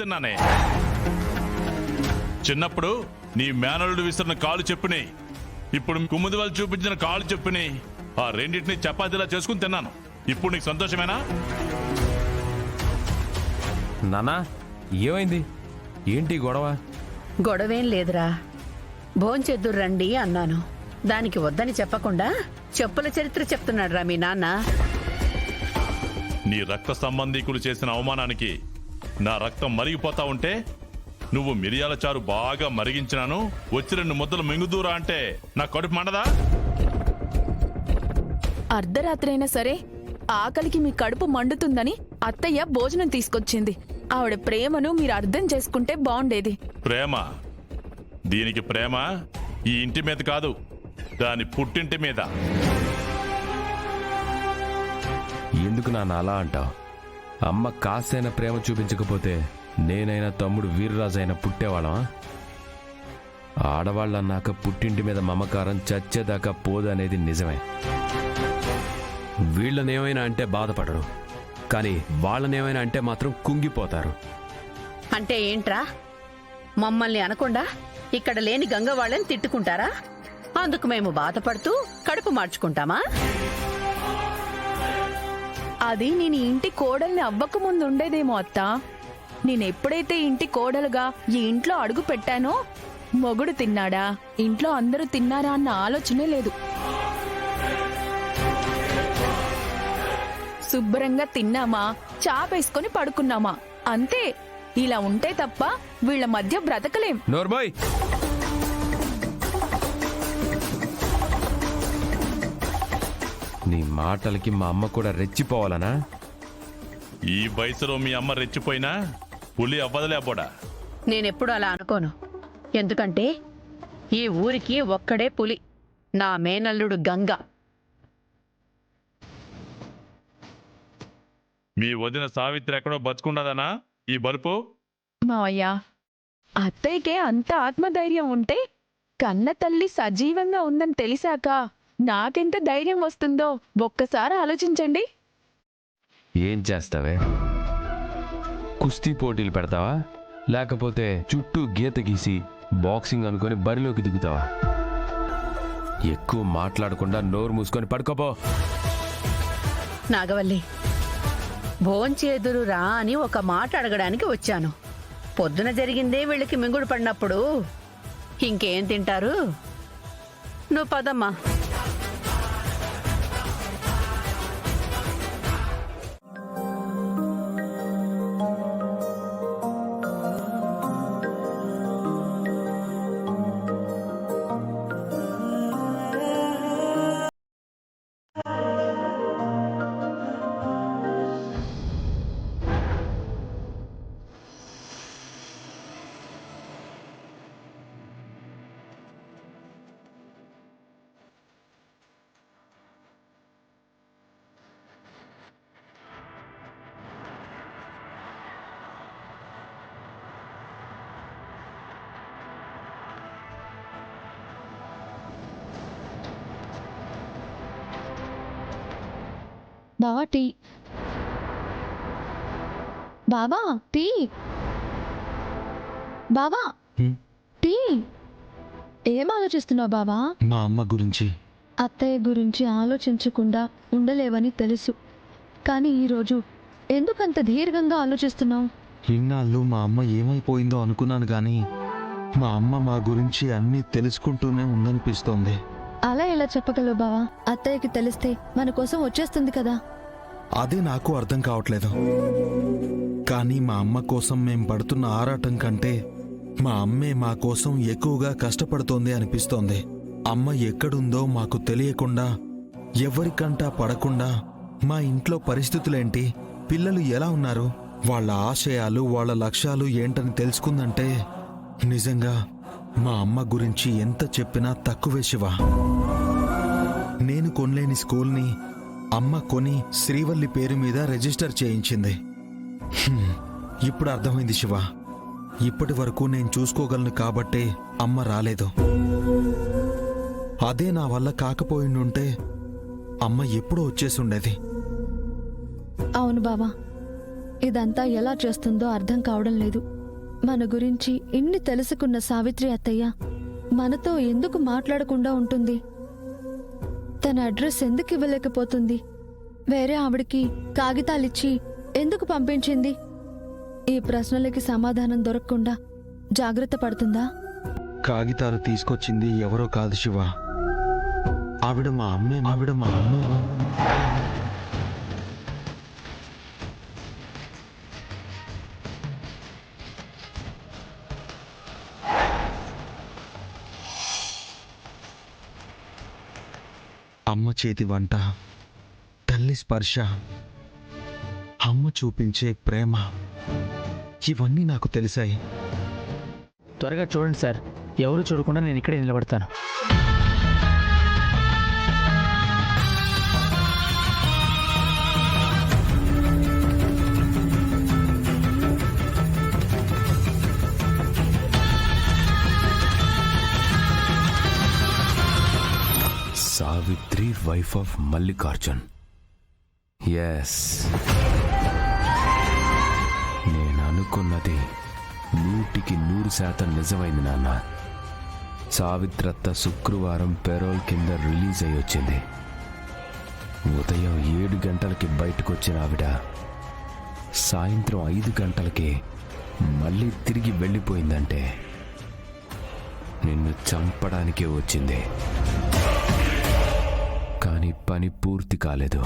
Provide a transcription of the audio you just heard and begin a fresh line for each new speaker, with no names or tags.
తిన్నానే. చిన్నప్పుడు నీ మేనలుడు విసిరిన కాలు చెప్పుని, ఇప్పుడు కుముది వాళ్ళు చూపించిన కాలు చెప్పుని, ఆ రెండింటిని చపాతీలా చేసుకుని తిన్నాను. ఇప్పుడు నీకు సంతోషమేనా?
నానా ఏమైంది? ఏంటి గొడవ?
గొడవేం లేదురా, భోంచెద్దురు రండి అన్నాను. దానికి వద్దని చెప్పకుండా చెప్పుల చరిత్ర చెప్తున్నాడురా మీ నాన్న.
నీ రక్త సంబంధీకులు చేసిన అవమానానికి నా రక్తం మరిగిపోతా ఉంటే నువ్వు మిరియాల చారు బాగా మరిగించినాను వచ్చి 2 ముద్దలు మింగుదూరా అంటే నా కడుపు మండదా?
అర్ధరాత్రైనా సరే ఆకలికి మీ కడుపు మండుతుందని అత్తయ్య భోజనం తీసుకొచ్చింది. ఆవిడ ప్రేమను మీరు అర్థం చేసుకుంటే బాగుండేది.
ప్రేమ? దీనికి ప్రేమ ఈ ఇంటి మీద కాదు, దాని పుట్టింటి మీద.
ఎందుకు నాన్న అలా అంటావు? అమ్మ కాస్తైనా ప్రేమ చూపించకపోతే నేనైనా తమ్ముడు వీర్రాజు అయినా పుట్టేవాళ్ళమా? ఆడవాళ్ళన్నాక పుట్టింటి మీద మమకారం చచ్చేదాకా పోదనేది నిజమే.
వీళ్ళనేమైనా అంటే బాధపడరు, కానీ వాళ్ళనేమైనా అంటే మాత్రం కుంగిపోతారు.
అంటే ఏంట్రా, మమ్మల్ని అనకుండా ఇక్కడ లేని గంగ వాళ్ళని తిట్టుకుంటారా? అందుకు మేము బాధపడుతూ కడుపు మార్చుకుంటామా?
అది నేను ఇంటి కోడల్ని అవ్వకముందు ఉండేదేమో అత్త. నేనెప్పుడైతే ఇంటి కోడలుగా ఈ ఇంట్లో అడుగు పెట్టానో మొగుడు తిన్నాడా, ఇంట్లో అందరూ తిన్నారా అన్న ఆలోచనే లేదు. శుభ్రంగా తిన్నామా, చాపేసుకొని పడుకున్నామా, అంతే. ఇలా ఉంటే తప్ప వీళ్ల మధ్య బ్రతకలేం.
నోర్బోయ్, నీ మాటలకి మా అమ్మ కూడా రెచ్చిపోవాలనా?
ఈ వయసులో మీ అమ్మ రెచ్చిపోయినా పులి అవ్వదలే అబ్బోడా.
నేనెప్పుడు అలా అనుకోను. ఎందుకంటే ఈ ఊరికి ఒక్కడే పులి, నా మేనల్లుడు గంగ.
మీ వదిన సావిత్రి ఎక్కడో బతుకుండదనా ఈ బలుపు?
మావయ్య, అత్తయ్యకే అంత ఆత్మధైర్యం ఉంటే కన్న తల్లి సజీవంగా ఉందని తెలిసాక నాకెంత ధైర్యం వస్తుందో ఒక్కసారి ఆలోచించండి.
ఏం చేస్తావే? కుస్తీ పోటీలు పెడతావా? లేకపోతే చుట్టూ గీత గీసి బాక్సింగ్ అనుకొని బరిలోకి దిగుతావా? ఎక్కువ మాట్లాడకుండా నోరు మూసుకొని పడుకోపో.
నాగవల్లి, భోంచేదురు రా అని ఒక మాట అడగడానికి వచ్చాను. పొద్దున జరిగిందే వీళ్ళకి మింగుడు పడినప్పుడు ఇంకేం తింటారు? నువ్వు పదమ్మా.
బావా టీ. బావా టీ. బావా టీ. ఏం ఆలోచిస్తున్నావు బావా?
మా అమ్మ గురించి.
అత్తయ్య గురించి ఆలోచించకుండా ఉండలేవని తెలుసు, కానీ ఈరోజు ఎందుకంత దీర్ఘంగా ఆలోచిస్తున్నావు?
ఇన్నాళ్ళు మా అమ్మ ఏమైపోయిందో అనుకున్నాను కానీ మా అమ్మ మా గురించి అన్నీ తెలుసుకుంటూనే ఉందనిపిస్తోంది.
అలా ఎలా చెప్పగలవు బావా? అత్తయ్యకి తెలిస్తే మన కోసం వచ్చేస్తుంది కదా.
అదే నాకు అర్థం కావట్లేదు. కానీ మా అమ్మ కోసం మేం పడుతున్న ఆరాటం కంటే మా అమ్మే మా కోసం ఎక్కువగా కష్టపడుతోంది అనిపిస్తోంది. అమ్మ ఎక్కడుందో మాకు తెలియకుండా, ఎవరికంటా పడకుండా మా ఇంట్లో పరిస్థితులేంటి, పిల్లలు ఎలా ఉన్నారు, వాళ్ళ ఆశయాలు వాళ్ళ లక్ష్యాలు ఏంటని తెలుసుకుందంటే నిజంగా మా అమ్మ గురించి ఎంత చెప్పినా తక్కువే శివ. నేను కొనలేని స్కూల్ని అమ్మ కొని శ్రీవల్లి పేరు మీద రిజిస్టర్ చేయించింది. ఇప్పుడు అర్థమైంది శివ. ఇప్పటి వరకు నేను చూసుకోగలను కాబట్టే అమ్మ రాలేదు. అదే నా వల్ల కాకపోయిండుంటే అమ్మ ఎప్పుడో వచ్చేసుండేది.
అవును బావా, ఇదంతా ఎలా చేస్తుందో అర్థం కావడం లేదు. మన గురించి ఇన్ని తెలుసుకున్న సావిత్రి అత్తయ్య మనతో ఎందుకు మాట్లాడకుండా ఉంటుంది? తన అడ్రస్ ఎందుకు ఇవ్వలేకపోతుంది? వేరే ఆవిడికి కాగితాలిచ్చి ఎందుకు పంపించింది? ఈ ప్రశ్నలకి సమాధానం దొరకకుండా జాగ్రత్త పడుతుందా?
కాగితాలు తీసుకొచ్చింది ఎవరో కాదు శివ, ఆవిడ మా అమ్మే. అమ్మ చేతి వంట, తల్లి స్పర్శ, అమ్మ చూపించే ప్రేమ, ఇవన్నీ నాకు తెలిసాయి.
త్వరగా చూడండి సార్, ఎవరు చూడకుండా నేను ఇక్కడే నిలబడతాను.
Savitri wife of Mallikarjun. Yes, నేను అనుకున్నది 100% నిజమైంది నాన్న. సావిత్రత్త శుక్రవారం పెరోల్ కింద రిలీజ్ అయ్యి వచ్చింది. ఉదయం 7 గంటలకి బయటకు వచ్చిన ఆవిడ సాయంత్రం 5 గంటలకి మళ్ళీ తిరిగి వెళ్ళిపోయిందంటే నిన్ను చంపడానికే వచ్చింది. కానీ పని పూర్తి కాలేదు.